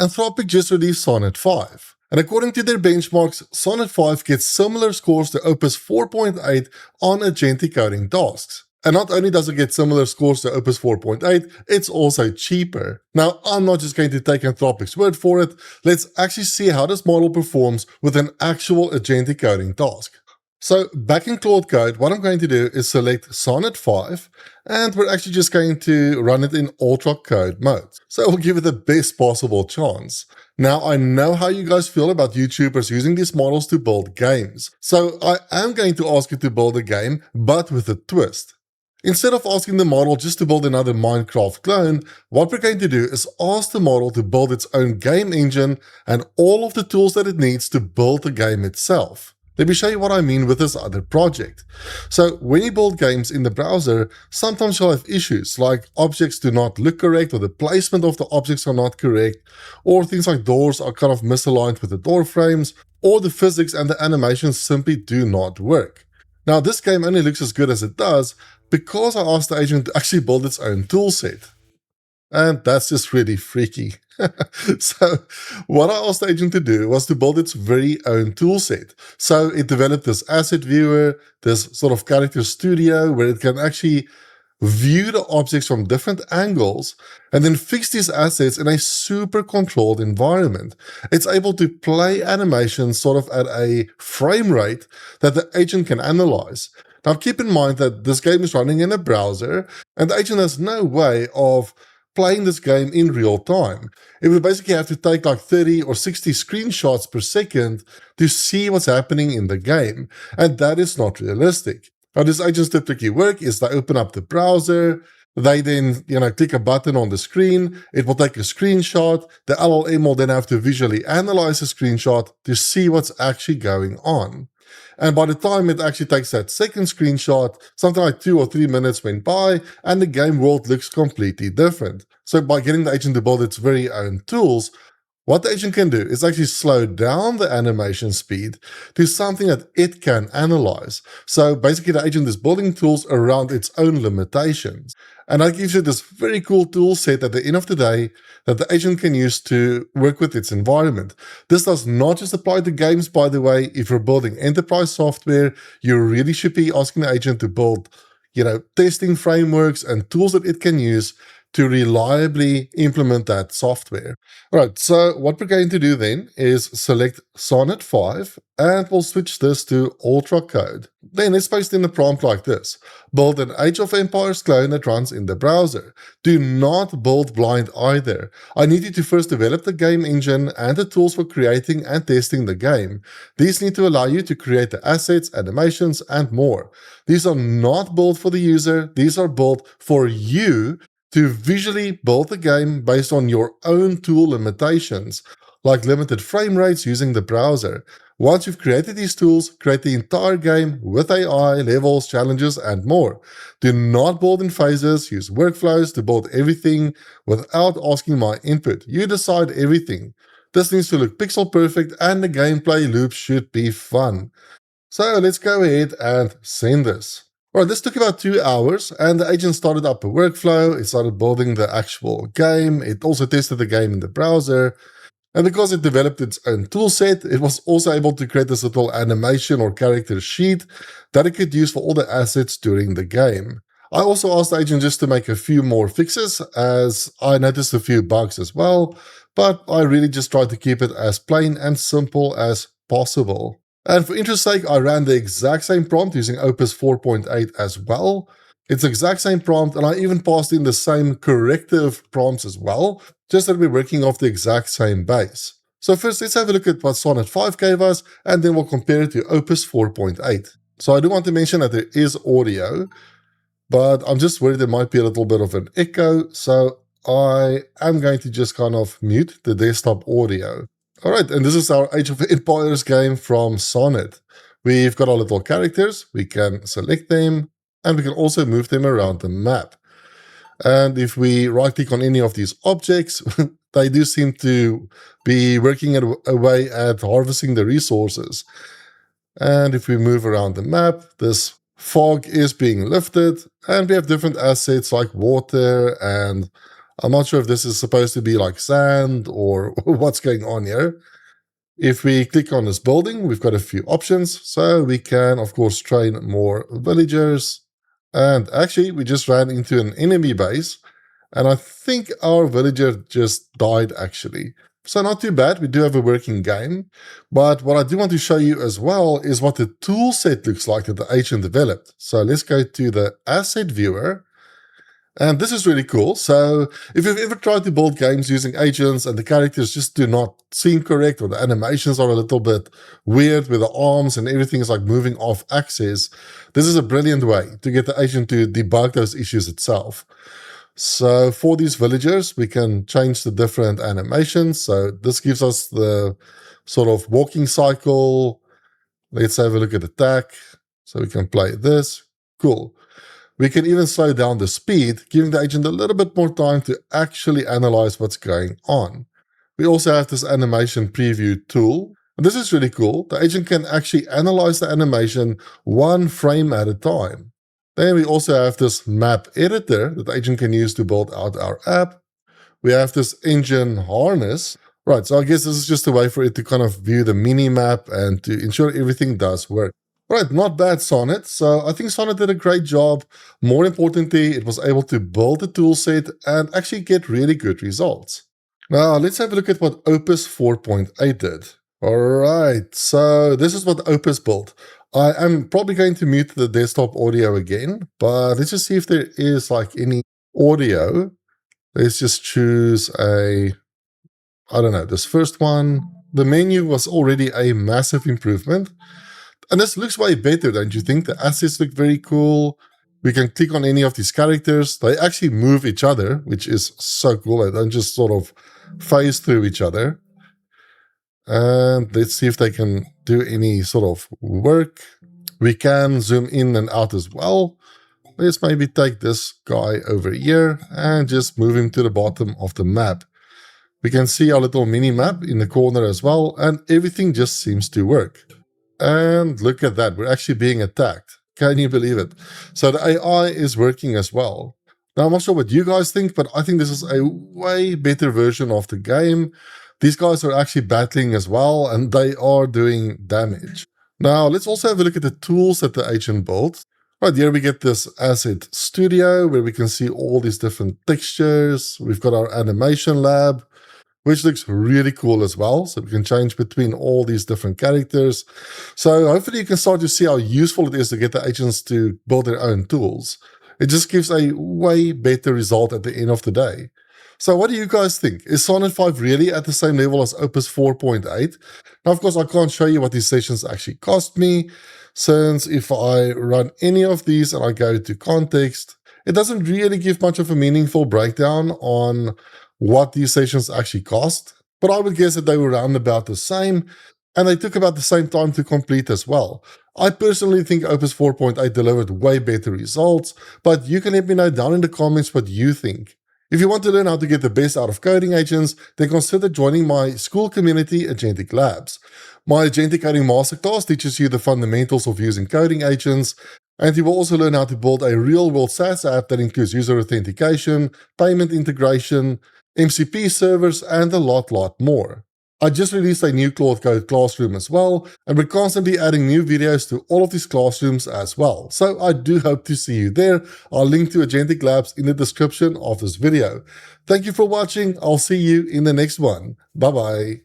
Anthropic just released Sonnet 5. And according to their benchmarks, Sonnet 5 gets similar scores to Opus 4.8 on Agentic Coding tasks. And not only does it get similar scores to Opus 4.8, it's also cheaper. Now, I'm not just going to take Anthropic's word for it. Let's actually see how this model performs with an actual Agentic Coding task. So back in Claude Code, what I'm going to do is select Sonnet 5, and we're actually just going to run it in Ultra Code mode. So we'll give it the best possible chance. Now, I know how you guys feel about YouTubers using these models to build games. So I am going to ask you to build a game, but with a twist. Instead of asking the model just to build another Minecraft clone, what we're going to do is ask the model to build its own game engine and all of the tools that it needs to build the game itself. Let me show you what I mean with this other project. So when you build games in the browser, sometimes you'll have issues like objects do not look correct, or the placement of the objects are not correct, or things like doors are kind of misaligned with the door frames, or the physics and the animations simply do not work. Now this game only looks as good as it does because I asked the agent to actually build its own toolset. And that's just really freaky. So what I asked the agent to do was to build its very own toolset. So it developed this asset viewer, this sort of character studio where it can actually view the objects from different angles and then fix these assets in a super controlled environment. It's able to play animations sort of at a frame rate that the agent can analyze. Now keep in mind that this game is running in a browser and the agent has no way of playing this game in real time. It would basically have to take like 30 or 60 screenshots per second to see what's happening in the game, and that is not realistic. How this agent's typically work is they open up the browser, they then click a button on the screen, it will take a screenshot, the LLM will then have to visually analyze the screenshot to see what's actually going on. And by the time it actually takes that second screenshot, something like 2 or 3 minutes went by and the game world looks completely different. So by getting the agent to build its very own tools, what the agent can do is actually slow down the animation speed to something that it can analyze. So basically the agent is building tools around its own limitations. And that gives you this very cool tool set at the end of the day that the agent can use to work with its environment. This does not just apply to games, by the way. If you're building enterprise software, you really should be asking the agent to build, testing frameworks and tools that it can use to reliably implement that software. All right, so what we're going to do then is select Sonnet 5 and we'll switch this to Ultra Code. Then let's paste in a prompt like this. Build an Age of Empires clone that runs in the browser. Do not build blind either. I need you to first develop the game engine and the tools for creating and testing the game. These need to allow you to create the assets, animations, and more. These are not built for the user. These are built for you to visually build the game based on your own tool limitations, like limited frame rates using the browser. Once you've created these tools, create the entire game with AI, levels, challenges, and more. Do not build in phases, use workflows to build everything without asking my input. You decide everything. This needs to look pixel perfect and the gameplay loop should be fun. So let's go ahead and send this. Alright, this took about 2 hours and the agent started up a workflow. It started building the actual game. It also tested the game in the browser. And because it developed its own toolset, it was also able to create this little animation or character sheet that it could use for all the assets during the game. I also asked the agent just to make a few more fixes as I noticed a few bugs as well, but I really just tried to keep it as plain and simple as possible. And for interest's sake, I ran the exact same prompt using Opus 4.8 as well. It's the exact same prompt, and I even passed in the same corrective prompts as well, just that we're working off the exact same base. So first, let's have a look at what Sonnet 5 gave us, and then we'll compare it to Opus 4.8. So I do want to mention that there is audio, but I'm just worried there might be a little bit of an echo, so I am going to just kind of mute the desktop audio. All right, and this is our Age of Empires game from Sonnet. We've got our little characters, we can select them, and we can also move them around the map. And if we right-click on any of these objects, they do seem to be working away at harvesting the resources. And if we move around the map, this fog is being lifted, and we have different assets like water and I'm not sure if this is supposed to be like sand or what's going on here. If we click on this building, we've got a few options. So we can, of course, train more villagers. And actually, we just ran into an enemy base. And I think our villager just died, actually. So not too bad. We do have a working game. But what I do want to show you as well is what the tool set looks like that the agent developed. So let's go to the asset viewer. And this is really cool. So if you've ever tried to build games using agents and the characters just do not seem correct, or the animations are a little bit weird with the arms and everything is like moving off axis, this is a brilliant way to get the agent to debug those issues itself. So for these villagers, we can change the different animations. So this gives us the sort of walking cycle. Let's have a look at attack. So we can play this. Cool. We can even slow down the speed, giving the agent a little bit more time to actually analyze what's going on. We also have this animation preview tool. And this is really cool. The agent can actually analyze the animation one frame at a time. Then we also have this map editor that the agent can use to build out our app. We have this engine harness. Right, so I guess this is just a way for it to kind of view the mini map and to ensure everything does work. Right, not bad, Sonnet. So I think Sonnet did a great job. More importantly, it was able to build a toolset and actually get really good results. Now, let's have a look at what Opus 4.8 did. All right, so this is what Opus built. I am probably going to mute the desktop audio again, but let's just see if there is like any audio. Let's just choose I don't know, this first one. The menu was already a massive improvement. And this looks way better, don't you think? The assets look very cool. We can click on any of these characters. They actually move each other, which is so cool. They don't just sort of phase through each other. And let's see if they can do any sort of work. We can zoom in and out as well. Let's maybe take this guy over here and just move him to the bottom of the map. We can see our little mini map in the corner as well, and everything just seems to work. And look at that, we're actually being attacked. Can you believe it? So the AI is working as well. Now, I'm not sure what you guys think, but I think this is a way better version of the game. These guys are actually battling as well, and they are doing damage. Now, let's also have a look at the tools that the agent built. Right here we get this asset studio where we can see all these different textures. We've got our animation lab, which looks really cool as well. So we can change between all these different characters. So hopefully you can start to see how useful it is to get the agents to build their own tools. It just gives a way better result at the end of the day. So what do you guys think? Is Sonnet 5 really at the same level as Opus 4.8? Now, of course, I can't show you what these sessions actually cost me, since if I run any of these and I go to context, it doesn't really give much of a meaningful breakdown on what these sessions actually cost. But I would guess that they were around about the same, and they took about the same time to complete as well. I personally think Opus 4.8 delivered way better results, but you can let me know down in the comments what you think. If you want to learn how to get the best out of coding agents, then consider joining my school community, Agentic Labs. My Agentic Coding Masterclass teaches you the fundamentals of using coding agents, and you will also learn how to build a real-world SaaS app that includes user authentication, payment integration, MCP servers, and a lot more. I just released a new Claude Code classroom as well, and we're constantly adding new videos to all of these classrooms as well. So I do hope to see you there. I'll link to Agentic Labs in the description of this video. Thank you for watching. I'll see you in the next one. Bye-bye.